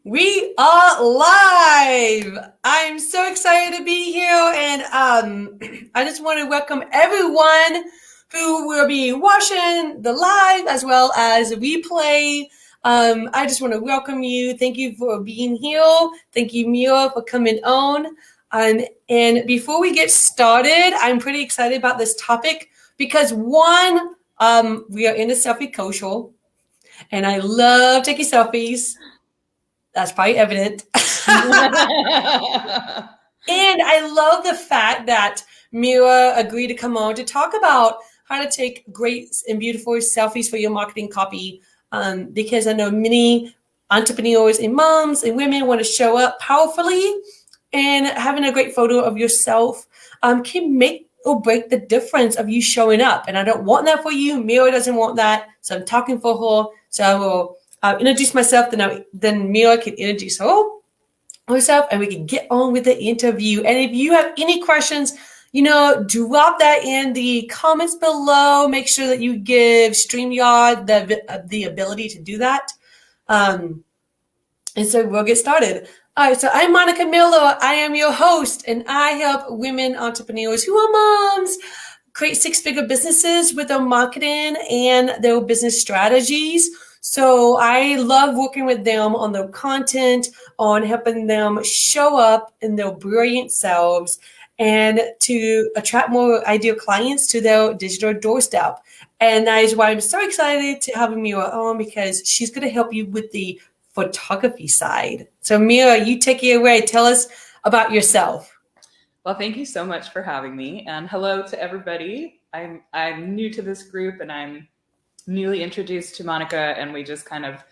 We are live. I'm so excited to be here, and I just want to welcome everyone who will be watching the live as well as the replay. I just want to welcome you. Thank you for being here. Thank you, Mira, for coming on. And before we get started, I'm pretty excited about this topic because one, we are in a selfie culture, and I love taking selfies. That's probably evident. And I love the fact that Mira agreed to come on to talk about how to take great and beautiful selfies for your marketing copy. Because I know many entrepreneurs and moms and women want to show up powerfully, and having a great photo of yourself can make or break the difference of you showing up. And I don't want that for you. Mira doesn't want that. So I'm talking for her. So I will introduce myself, then Mira can introduce herself, and we can get on with the interview. And if you have any questions, drop that in the comments below. Make sure that you give StreamYard the ability to do that. And so we'll get started. All right, so I'm Monica Miller. I am your host, and I help women entrepreneurs who are moms create six-figure businesses with their marketing and their business strategies. So I love working with them on their content, on helping them show up in their brilliant selves and to attract more ideal clients to their digital doorstep. And that is why I'm so excited to have Mira on, because she's going to help you with the photography side. So Mira, you take it away. Tell us about yourself. Well, thank you so much for having me, and hello to everybody. I'm new to this group, and I'm newly introduced to Monica, and we just kind of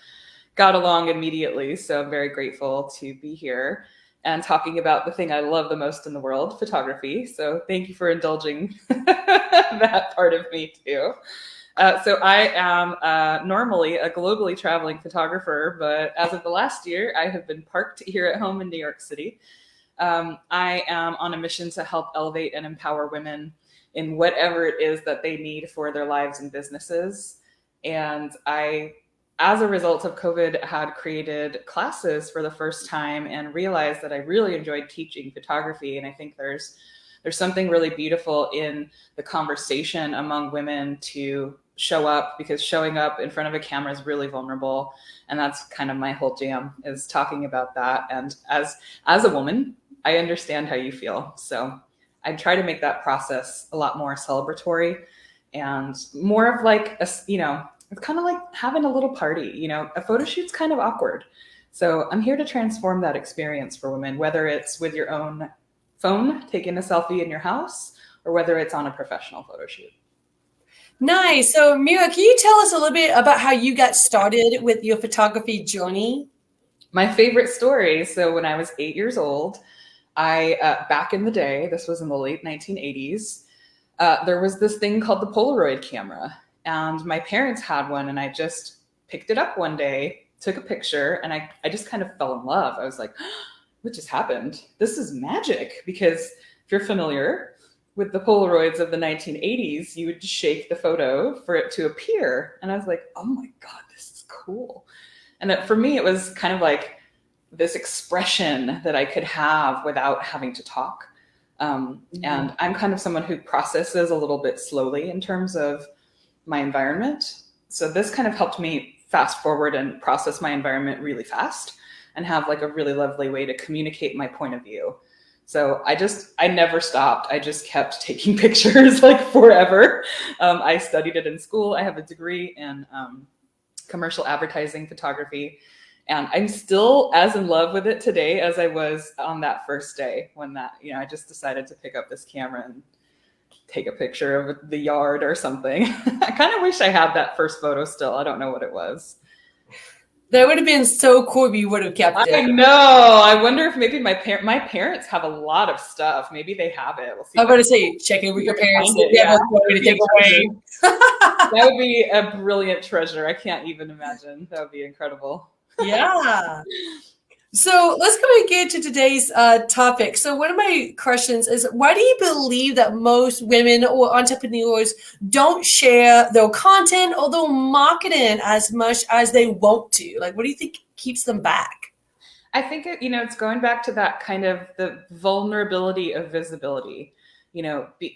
got along immediately. So I'm very grateful to be here and talking about the thing I love the most in the world, photography. So thank you for indulging that part of me too. So I am normally a globally traveling photographer, but as of the last year, I have been parked here at home in New York City. I am on a mission to help elevate and empower women in whatever it is that they need for their lives and businesses. And I, as a result of COVID, had created classes for the first time and realized that I really enjoyed teaching photography. And I think there's something really beautiful in the conversation among women to show up, because showing up in front of a camera is really vulnerable. And that's kind of my whole jam, is talking about that. And as a woman, I understand how you feel. So I try to make that process a lot more celebratory and more of like it's kind of like having a little party. A photo shoot's kind of awkward. So I'm here to transform that experience for women, whether it's with your own phone, taking a selfie in your house, or whether it's on a professional photo shoot. Nice. So Mira, can you tell us a little bit about how you got started with your photography journey? My favorite story. So when I was 8 years old, back in the day, this was in the late 1980s, there was this thing called the Polaroid camera, and my parents had one, and I just picked it up one day, took a picture, and I just kind of fell in love. I was like, what just happened? This is magic. Because if you're familiar with the Polaroids of the 1980s, you would shake the photo for it to appear. And I was like, oh my God, this is cool. And for me, it was kind of like this expression that I could have without having to talk. And I'm kind of someone who processes a little bit slowly in terms of my environment. So this kind of helped me fast forward and process my environment really fast and have like a really lovely way to communicate my point of view. So I never stopped. I just kept taking pictures like forever. I studied it in school. I have a degree in commercial advertising photography. And I'm still as in love with it today as I was on that first day when I just decided to pick up this camera and take a picture of the yard or something. I kind of wish I had that first photo still. I don't know what it was. That would have been so cool if you would have kept it. I know. I wonder if maybe my parents have a lot of stuff. Maybe they have it. We'll see. I was going to say, check in with your parents. Yeah. To take away. That would be a brilliant treasure. I can't even imagine. That would be incredible. Yeah. So let's go and get to today's topic. So one of my questions is, why do you believe that most women or entrepreneurs don't share their content or their marketing as much as they want to? Like, what do you think keeps them back? I think it's going back to that kind of the vulnerability of visibility.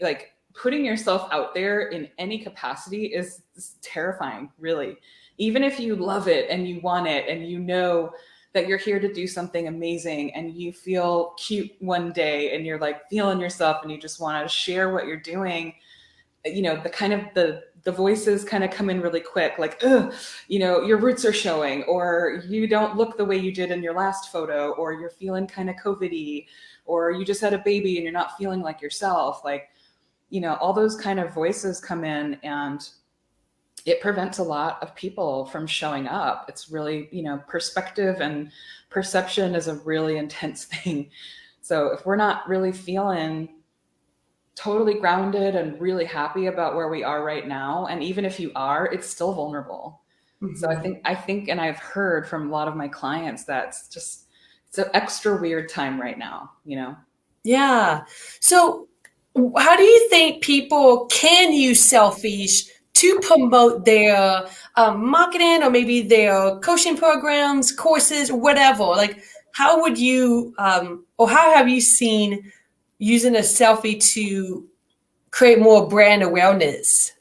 Like putting yourself out there in any capacity is terrifying, really. Even if you love it and you want it and you know that you're here to do something amazing and you feel cute one day and you're like feeling yourself and you just want to share what you're doing, the kind of the voices kind of come in really quick, like, ugh, your roots are showing, or you don't look the way you did in your last photo, or you're feeling kind of COVID-y, or you just had a baby and you're not feeling like yourself. Like, all those kind of voices come in, and it prevents a lot of people from showing up. It's really, perspective and perception is a really intense thing. So if we're not really feeling totally grounded and really happy about where we are right now, and even if you are, it's still vulnerable. So I think and I've heard from a lot of my clients that's just, it's an extra weird time right now. Yeah. So, how do you think people can use selfies to promote their marketing or maybe their coaching programs, courses, whatever? Like, how would you, or how have you seen using a selfie to create more brand awareness?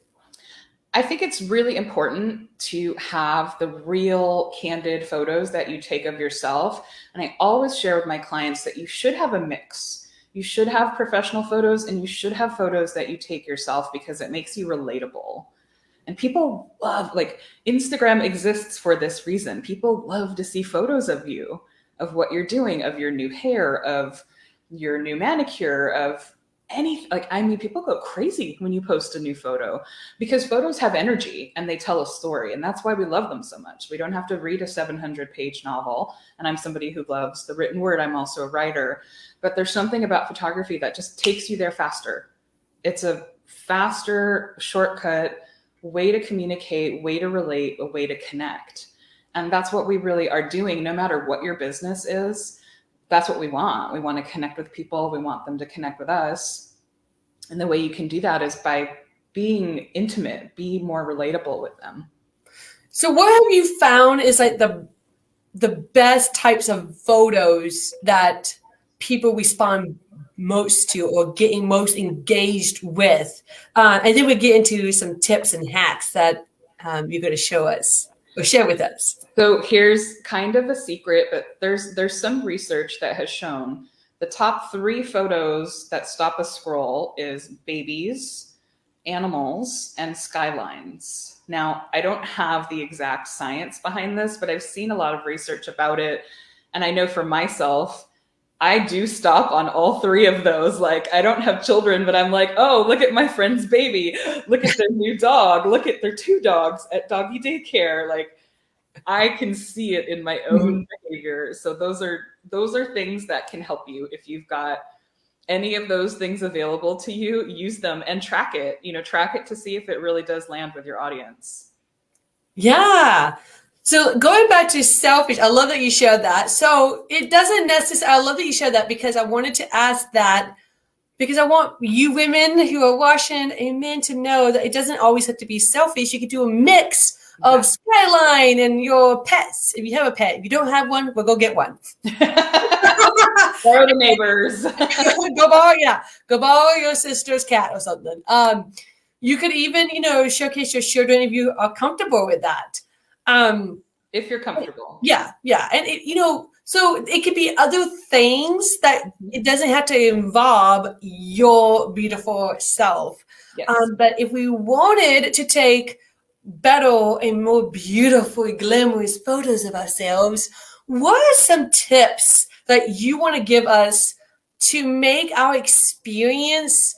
I think it's really important to have the real candid photos that you take of yourself. And I always share with my clients that you should have a mix. You should have professional photos and you should have photos that you take yourself, because it makes you relatable. And people love, like, Instagram exists for this reason. People love to see photos of you, of what you're doing, of your new hair, of your new manicure, of any, like, I mean, people go crazy when you post a new photo, because photos have energy and they tell a story. And that's why we love them so much. We don't have to read a 700-page novel. And I'm somebody who loves the written word. I'm also a writer. But there's something about photography that just takes you there faster. It's a faster shortcut way to communicate, way to relate, a way to connect. And that's what we really are doing, no matter what your business is. That's what we want. We want to connect with people. We want them to connect with us. And the way you can do that is by being intimate, be more relatable with them. So, what have you found is like the best types of photos that people respond most to or getting most engaged with? And then we get into some tips and hacks that you're going to show us or share with us. So here's kind of a secret, but there's some research that has shown the top 3 photos that stop a scroll is babies, animals, and skylines. Now, I don't have the exact science behind this, but I've seen a lot of research about it. And I know for myself, I do stop on all 3 of those. Like, I don't have children, but I'm like, oh, look at my friend's baby. Look at their new dog. Look at their 2 dogs at doggy daycare. Like, I can see it in my own behavior. So those are things that can help you. If you've got any of those things available to you, use them and track it. Track it to see if it really does land with your audience. Yeah. So going back to selfish, I love that you shared that. So it doesn't necessarily, I love that you shared that because I wanted to ask that because I want you women who are watching and men to know that it doesn't always have to be selfish. You could do a mix of skyline and your pets. If you have a pet, if you don't have one, well, go get one. Borrow the neighbors. Go borrow your sister's cat or something. You could even, showcase your children if you are comfortable with that. If you're comfortable. Yeah. And, so it could be other things that it doesn't have to involve your beautiful self. Yes. But if we wanted to take better and more beautiful, glamorous photos of ourselves, what are some tips that you want to give us to make our experience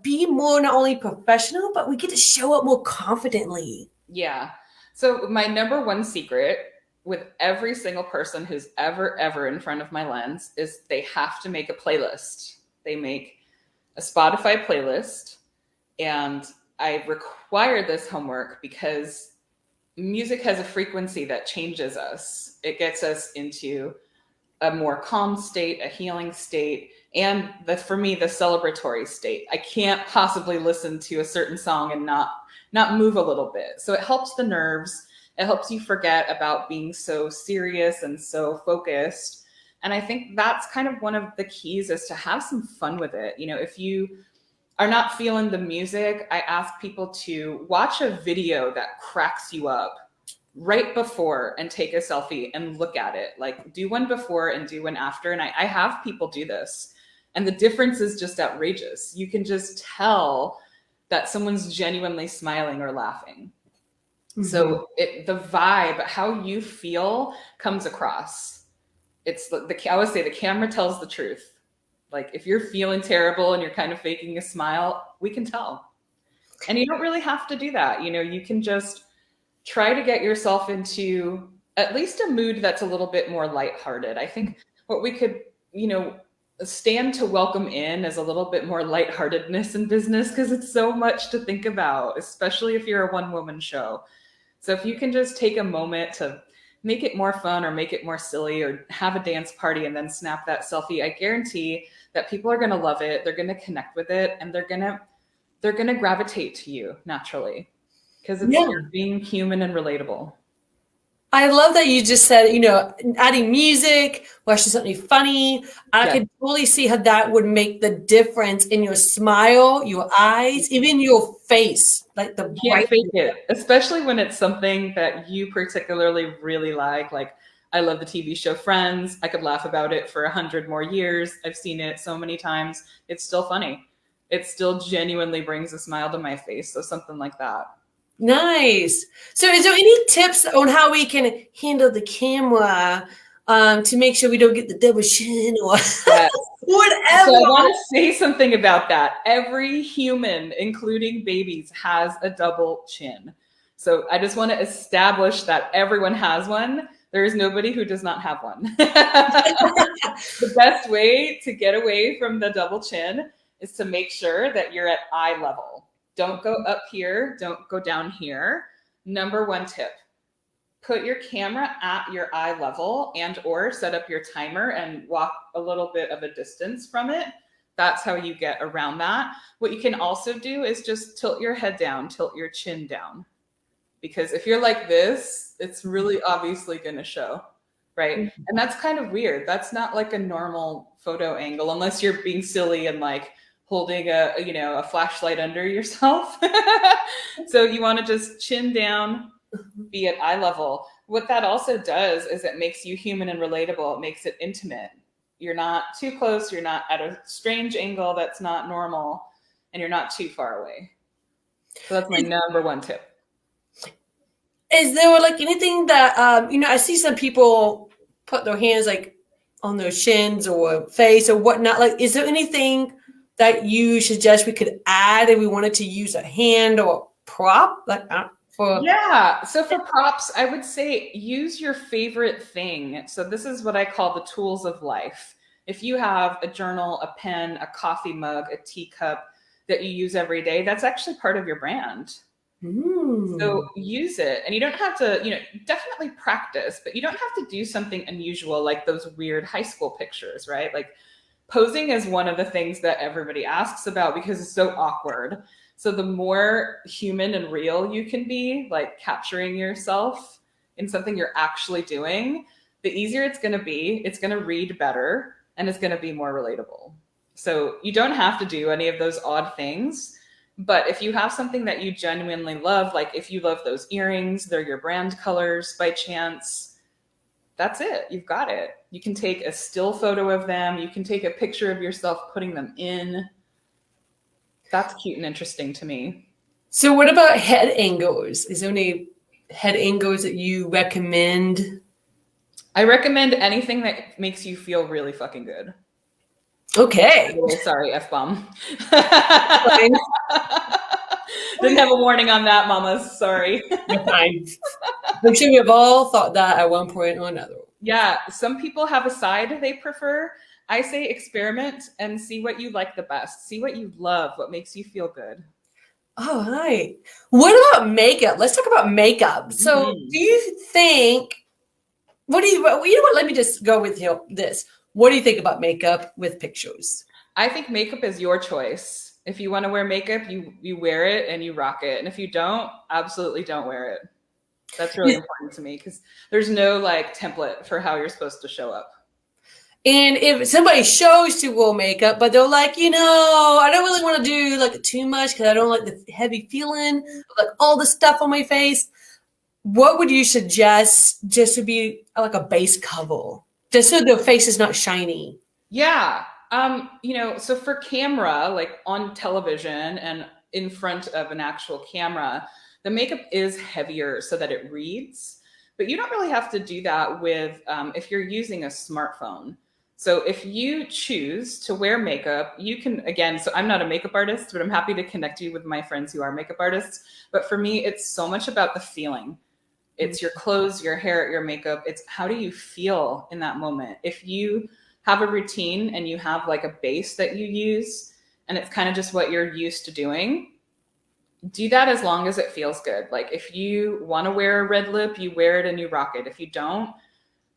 be more not only professional, but we get to show up more confidently? Yeah. So my number one secret with every single person who's ever in front of my lens is they have to make a playlist. They make a Spotify playlist, and I require this homework because music has a frequency that changes us. It gets us into a more calm state, a healing state, and for me, the celebratory state. I can't possibly listen to a certain song and not move a little bit. So it helps the nerves It helps you forget about being so serious and so focused. And I think that's kind of one of the keys, is to have some fun with it. You know, if you are not feeling the music, I ask people to watch a video that cracks you up right before and take a selfie and look at it. Like, do one before and do one after. And I have people do this. And the difference is just outrageous. You can just tell that someone's genuinely smiling or laughing. Mm-hmm. So the vibe, how you feel, comes across. It's I always say the camera tells the truth. Like, if you're feeling terrible and you're kind of faking a smile, we can tell. And you don't really have to do that. You know, you can just try to get yourself into at least a mood that's a little bit more lighthearted. I think what we could, you know, stand to welcome in is a little bit more lightheartedness in business, because it's so much to think about, especially if you're a one-woman show. So if you can just take a moment to make it more fun or make it more silly or have a dance party and then snap that selfie, I guarantee that people are going to love it. They're going to connect with it, and they're going to gravitate to you naturally, because it's you're being human and relatable. I love that you just said, you know, adding music, watching something funny. I could totally see how that would make the difference in your smile, your eyes, even your face. Like the you can't fake it, especially when it's something that you particularly really like. Like, I love the TV show Friends. I could laugh about it for 100 more years. I've seen it so many times. It's still funny. It still genuinely brings a smile to my face. So something like that. Nice. So is there any tips on how we can handle the camera to make sure we don't get the double chin or whatever? So I want to say something about that. Every human, including babies, has a double chin. So I just want to establish that everyone has one. There is nobody who does not have one. The best way to get away from the double chin is to make sure that you're at eye level. Don't go up here. Don't go down here. Number one tip, put your camera at your eye level, and or set up your timer and walk a little bit of a distance from it. That's how you get around that. What you can also do is just tilt your head down, tilt your chin down. Because if you're like this, it's really obviously going to show, right? Mm-hmm. And that's kind of weird. That's not like a normal photo angle, unless you're being silly and like holding a flashlight under yourself. So you want to just chin down, be at eye level. What that also does is it makes you human and relatable. It makes it intimate. You're not too close. You're not at a strange angle that's not normal, and you're not too far away. So that's my number one tip. Is there like anything that, I see some people put their hands like on their shins or face or whatnot. Like, is there anything that you suggest we could add if we wanted to use a hand or prop? So for props, I would say use your favorite thing. So this is what I call the tools of life. If you have a journal, a pen, a coffee mug, a teacup that you use every day, that's actually part of your brand. So use it. And you don't have to, definitely practice, but you don't have to do something unusual like those weird high school pictures, right? Like, posing is one of the things that everybody asks about because it's so awkward. So the more human and real you can be, like capturing yourself in something you're actually doing, the easier it's going to be. It's going to read better, and it's going to be more relatable. So you don't have to do any of those odd things. But if you have something that you genuinely love, like if you love those earrings, they're your brand colors by chance, that's it. You've got it. You can take a still photo of them. You can take a picture of yourself putting them in. That's cute and interesting to me. So what about head angles? Is there any head angles that you recommend? I recommend anything that makes you feel really fucking good. Okay. Oh, sorry, F-bomb. Didn't have a warning on that, mamas. Sorry. Fine. I'm sure we've all thought that at one point or another. Yeah, some people have a side they prefer. I say experiment and see what you like the best. See what you love, what makes you feel good. All right. What about makeup? Let's talk about makeup. So do you think, let me just go with this. What do you think about makeup with pictures? I think makeup is your choice. If you want to wear makeup, you wear it and you rock it. And if you don't, absolutely don't wear it. That's really important to me because there's no like template for how you're supposed to show up. And if somebody shows to wear makeup, but they're like, I don't really want to do like too much because I don't like the heavy feeling of like all the stuff on my face. What would you suggest just to be like a base cover, just so the face is not shiny? Yeah. So for camera, like on television and in front of an actual camera, the makeup is heavier so that it reads, but you don't really have to do that with if you're using a smartphone. So if you choose to wear makeup, you can, again, so I'm not a makeup artist, but I'm happy to connect you with my friends who are makeup artists. But for me, it's so much about the feeling. It's your clothes, your hair, your makeup. It's how do you feel in that moment? If you have a routine and you have like a base that you use and it's kind of just what you're used to doing, do that as long as it feels good. Like if you want to wear a red lip, you wear it and you rock it. If you don't,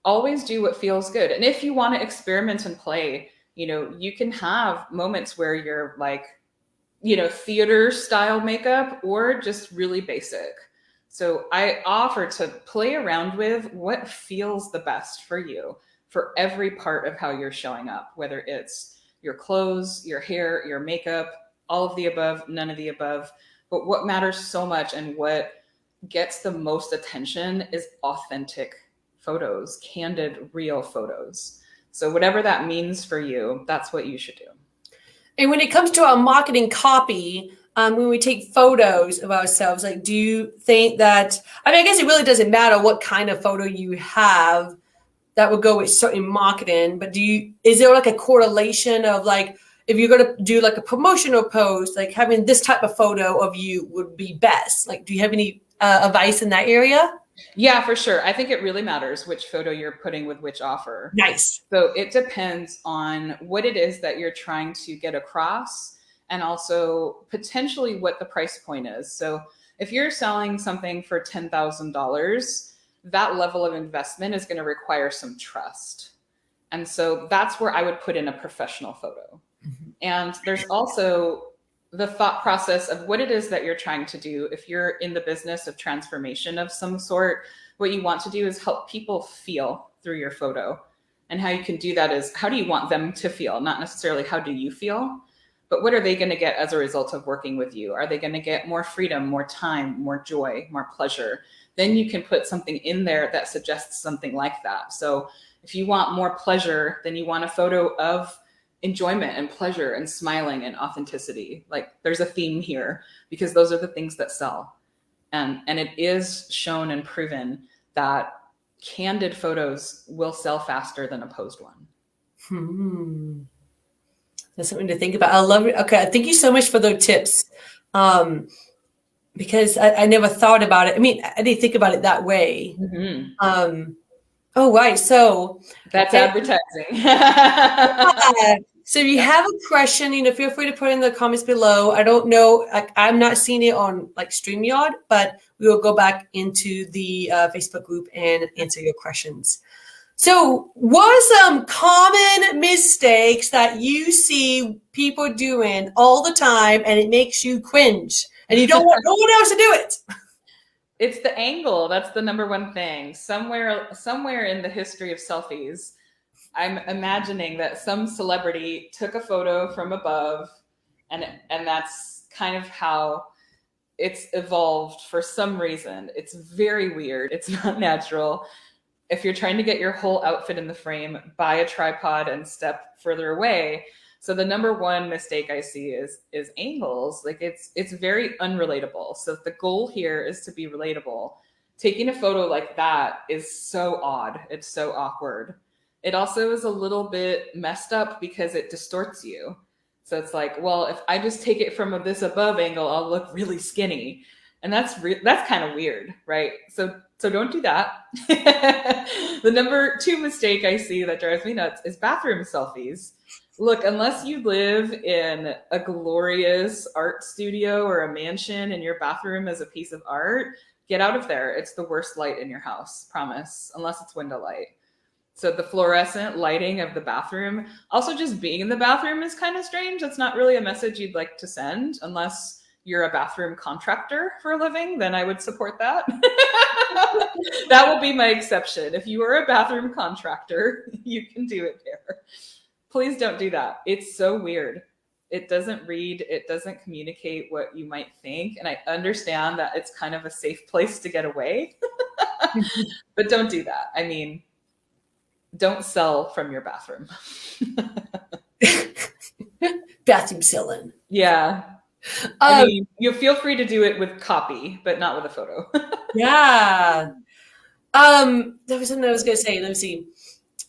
always do what feels good. And if you want to experiment and play, you can have moments where you're like, theater style makeup or just really basic. So I offer to play around with what feels the best for you for every part of how you're showing up, whether it's your clothes, your hair, your makeup, all of the above, none of the above. But what matters so much and what gets the most attention is authentic photos, candid, real photos. So whatever that means for you, that's what you should do. And when it comes to our marketing copy, when we take photos of ourselves, like, do you think that, I guess it really doesn't matter what kind of photo you have that would go with certain marketing, but is there like a correlation of like, if you're going to do like a promotional post, like having this type of photo of you would be best? Like, do you have any advice in that area? Yeah, for sure. I think it really matters which photo you're putting with which offer. Nice. So it depends on what it is that you're trying to get across and also potentially what the price point is. So if you're selling something for $10,000, that level of investment is going to require some trust. And so that's where I would put in a professional photo. Mm-hmm. And there's also the thought process of what it is that you're trying to do. If you're in the business of transformation of some sort, what you want to do is help people feel through your photo. And how you can do that is, how do you want them to feel? Not necessarily how do you feel, but what are they going to get as a result of working with you? Are they going to get more freedom, more time, more joy, more pleasure? Then you can put something in there that suggests something like that. So if you want more pleasure, then you want a photo of enjoyment and pleasure and smiling and authenticity. Like there's a theme here because those are the things that sell. And it is shown and proven that candid photos will sell faster than a posed one. That's something to think about. I love it. Okay. Thank you so much for those tips. Because I never thought about it. I mean, I didn't think about it that way. Mm-hmm. Oh, right. So that's advertising. So if you have a question, feel free to put it in the comments below. I don't know, I'm not seeing it on like StreamYard, but we will go back into the Facebook group and answer your questions. So what are some common mistakes that you see people doing all the time and it makes you cringe and you don't want no one else to do it? It's the angle. That's the number one thing. Somewhere in the history of selfies, I'm imagining that some celebrity took a photo from above and that's kind of how it's evolved for some reason. It's very weird. It's not natural. If you're trying to get your whole outfit in the frame, buy a tripod and step further away. So the number one mistake I see is angles. Like it's very unrelatable. So the goal here is to be relatable. Taking a photo like that is so odd. It's so awkward. It also is a little bit messed up because it distorts you. So it's like, well, if I just take it from this above angle, I'll look really skinny. And that's kind of weird, right? So don't do that. The number two mistake I see that drives me nuts is bathroom selfies. Look, unless you live in a glorious art studio or a mansion and your bathroom is a piece of art, get out of there. It's the worst light in your house, promise, unless it's window light. So the fluorescent lighting of the bathroom, also just being in the bathroom is kind of strange. That's not really a message you'd like to send unless you're a bathroom contractor for a living, then I would support that. That will be my exception. If you are a bathroom contractor, you can do it there. Please don't do that. It's so weird. It doesn't read, it doesn't communicate what you might think. And I understand that it's kind of a safe place to get away, but don't do that. I mean, don't sell from your bathroom. Bathroom selling. Yeah. I mean, you feel free to do it with copy, but not with a photo. Yeah. There was something I was going to say. Let me see.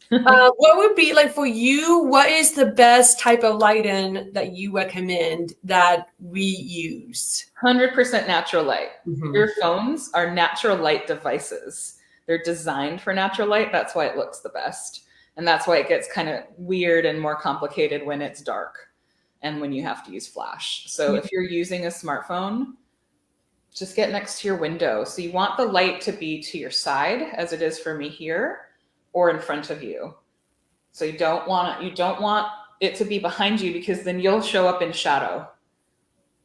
What would be like for you? What is the best type of lighting that you recommend that we use? 100% natural light. Mm-hmm. Your phones are natural light devices. They're designed for natural light. That's why it looks the best. And that's why it gets kind of weird and more complicated when it's dark and when you have to use flash. So if you're using a smartphone, just get next to your window. So you want the light to be to your side, as it is for me here, or in front of you. So you don't want it to be behind you, because then you'll show up in shadow.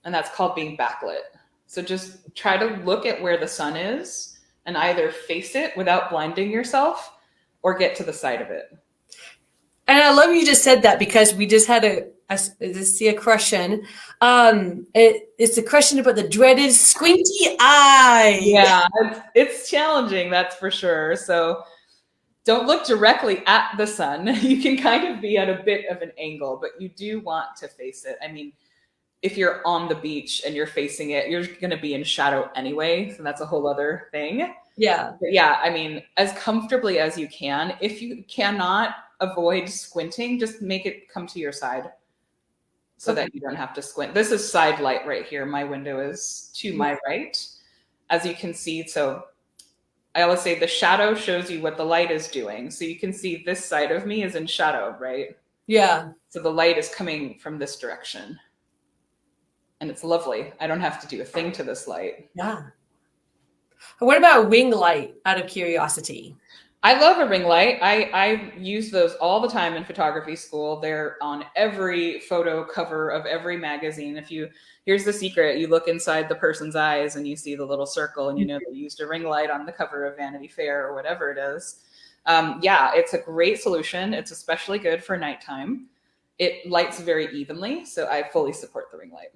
And that's called being backlit. So just try to look at where the sun is and either face it without blinding yourself or get to the side of it. And I love you just said that, because we just had a question. It's a question about the dreaded squinty eye. Yeah, it's challenging, that's for sure. So don't look directly at the sun. You can kind of be at a bit of an angle, but you do want to face it. I mean, if you're on the beach and you're facing it, you're going to be in shadow anyway. So that's a whole other thing. Yeah. But yeah, I mean, as comfortably as you can. If you cannot avoid squinting, just make it come to your side so that you don't have to squint. This is side light right here. My window is to my right, as you can see. So I always say the shadow shows you what the light is doing. So you can see this side of me is in shadow, right? Yeah. So the light is coming from this direction. And it's lovely. I don't have to do a thing to this light. Yeah. What about ring light, out of curiosity? I love a ring light. I use those all the time in photography school. They're on every photo cover of every magazine. Here's the secret, you look inside the person's eyes and you see the little circle, and you know they used a ring light on the cover of Vanity Fair or whatever it is. Yeah, it's a great solution. It's especially good for nighttime. It lights very evenly, so I fully support the ring light.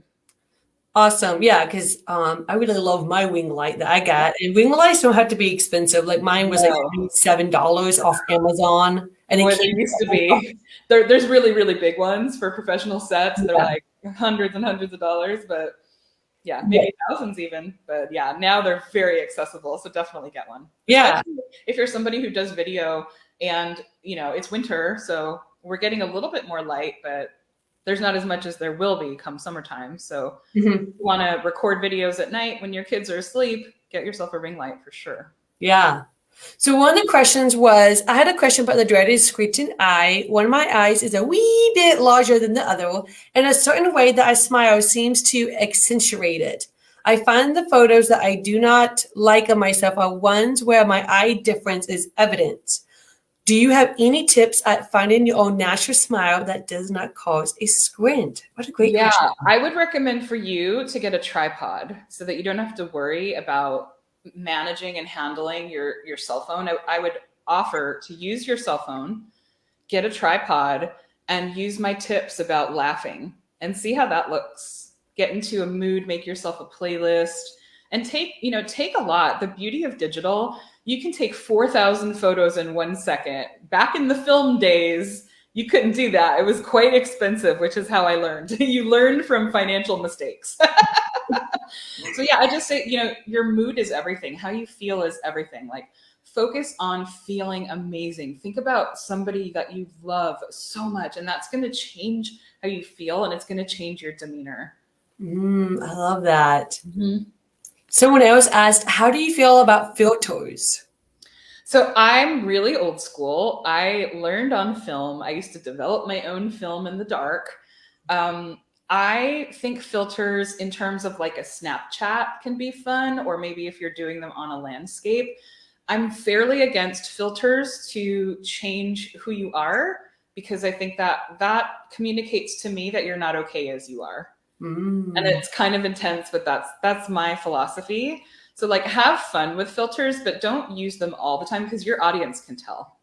Awesome. Yeah, because I really love my ring light that I got. And ring lights don't have to be expensive. Like mine was like $7 off Amazon. And Boy, there used to be. There's really, really big ones for professional sets. They're like hundreds and hundreds of dollars, but yeah, maybe thousands even. But yeah, now they're very accessible. So definitely get one. Yeah. Especially if you're somebody who does video and, it's winter, so we're getting a little bit more light, but there's not as much as there will be come summertime. So if you want to record videos at night when your kids are asleep, get yourself a ring light for sure. Yeah. So one of the questions was, I had a question about the dreaded squinting eye. One of my eyes is a wee bit larger than the other, and a certain way that I smile seems to accentuate it. I find the photos that I do not like of myself are ones where my eye difference is evident. Do you have any tips at finding your own natural smile that does not cause a squint? What a great question. I would recommend for you to get a tripod so that you don't have to worry about managing and handling your cell phone. I would offer to use your cell phone, get a tripod, and use my tips about laughing and see how that looks. Get into a mood, make yourself a playlist, and take a lot. The beauty of digital, you can take 4,000 photos in 1 second. Back in the film days, you couldn't do that. It was quite expensive, which is how I learned. You learned from financial mistakes. So yeah, I just say, your mood is everything. How you feel is everything. Like, focus on feeling amazing. Think about somebody that you love so much, and that's going to change how you feel, and it's going to change your demeanor. I love that. Mm-hmm. Someone else asked, how do you feel about filters? So I'm really old school. I learned on film. I used to develop my own film in the dark. I think filters in terms of like a Snapchat can be fun, or maybe if you're doing them on a landscape. I'm fairly against filters to change who you are, because I think that communicates to me that you're not okay as you are. And it's kind of intense, but that's my philosophy. So like have fun with filters, but don't use them all the time because your audience can tell.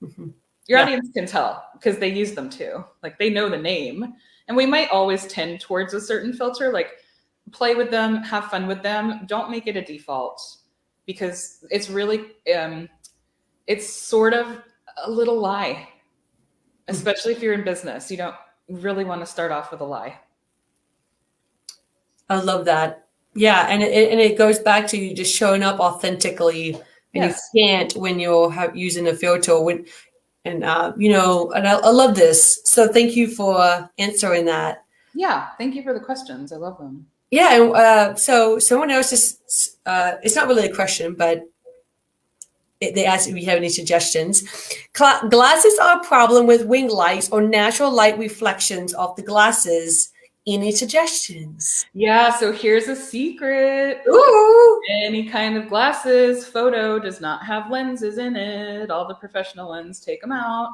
Mm-hmm. Your audience can tell because they use them too. Like they know the name. And we might always tend towards a certain filter, like play with them, have fun with them. Don't make it a default because it's really, it's sort of a little lie, especially if you're in business. You don't really want to start off with a lie. I love that. Yeah, and it goes back to you just showing up authentically, and Yes. you can't when you're using a filter. And I love this. So thank you for answering that. Yeah. Thank you for the questions. I love them. Yeah, and so someone else is. It's not really a question, but they asked if we have any suggestions. Glasses are a problem with wing lights or natural light reflections off the glasses. Any suggestions? Yeah. So here's a secret. Ooh. Any kind of glasses photo does not have lenses in it. All the professional ones take them out.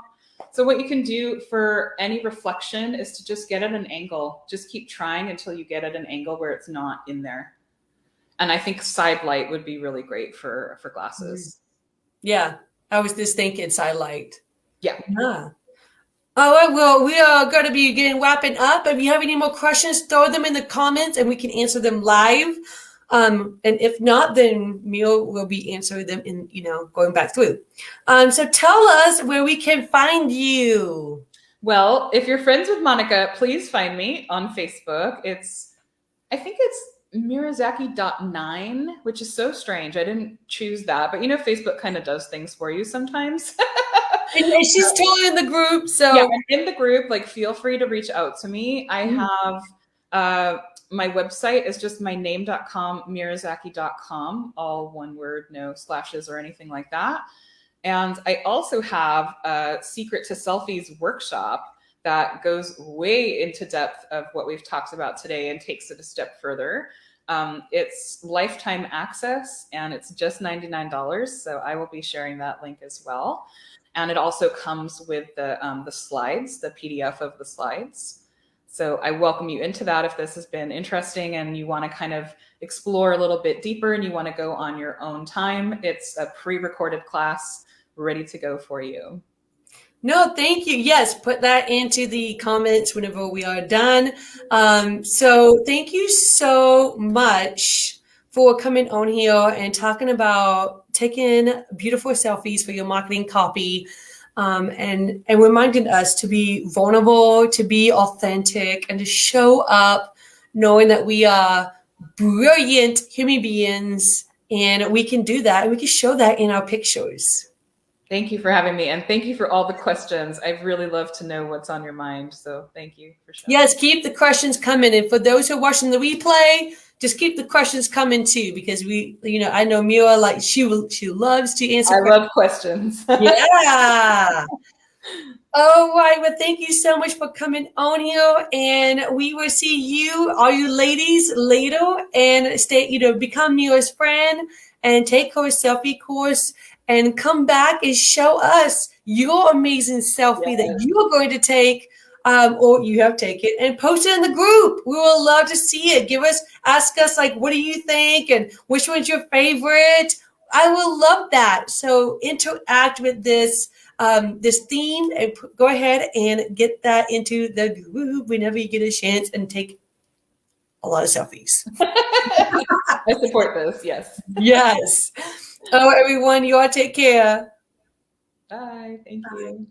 So what you can do for any reflection is to just get at an angle. Just keep trying until you get at an angle where it's not in there. And I think side light would be really great for glasses. Yeah, I was just thinking side light. Yeah. All right, well, we are going to be wrapping up. If you have any more questions, throw them in the comments and we can answer them live. And if not, then Mia will be answering them in, going back through. So tell us where we can find you. Well, if you're friends with Monica, please find me on Facebook. I think it's Mirazaki.9, which is so strange. I didn't choose that, but Facebook kind of does things for you sometimes. And she's totally in the group. So yeah, I'm in the group. Like, feel free to reach out to me. I have my website is just my name.com, Mirazaki.com, all one word, no slashes or anything like that. And I also have a Secret to Selfies workshop that goes way into depth of what we've talked about today and takes it a step further. It's lifetime access and it's just $99. So I will be sharing that link as well. And it also comes with the slides, the PDF of the slides. So I welcome you into that if this has been interesting and you want to kind of explore a little bit deeper and you want to go on your own time. It's a pre-recorded class ready to go for you. No, thank you. Yes, put that into the comments whenever we are done. So thank you so much for coming on here and talking about taking beautiful selfies for your marketing copy, and reminding us to be vulnerable, to be authentic, and to show up knowing that we are brilliant human beings and we can do that and we can show that in our pictures. Thank you for having me. And thank you for all the questions. I really love to know what's on your mind. So thank you for sharing. Yes, keep the questions coming. And for those who are watching the replay, just keep the questions coming too, because I know Mia, like she loves to answer questions. I love questions. Yeah. All right. Well, thank you so much for coming on here. And we will see you, all you ladies, later. And become Mia's friend and take her selfie course. And come back and show us your amazing selfie that you are going to take, or you have taken, and post it in the group. We will love to see it. Ask us, like, what do you think, and which one's your favorite? I will love that. So interact with this theme, and go ahead and get that into the group whenever you get a chance, and take a lot of selfies. I support this. Yes. Yes. Oh, everyone, you all take care. Bye. Thank you.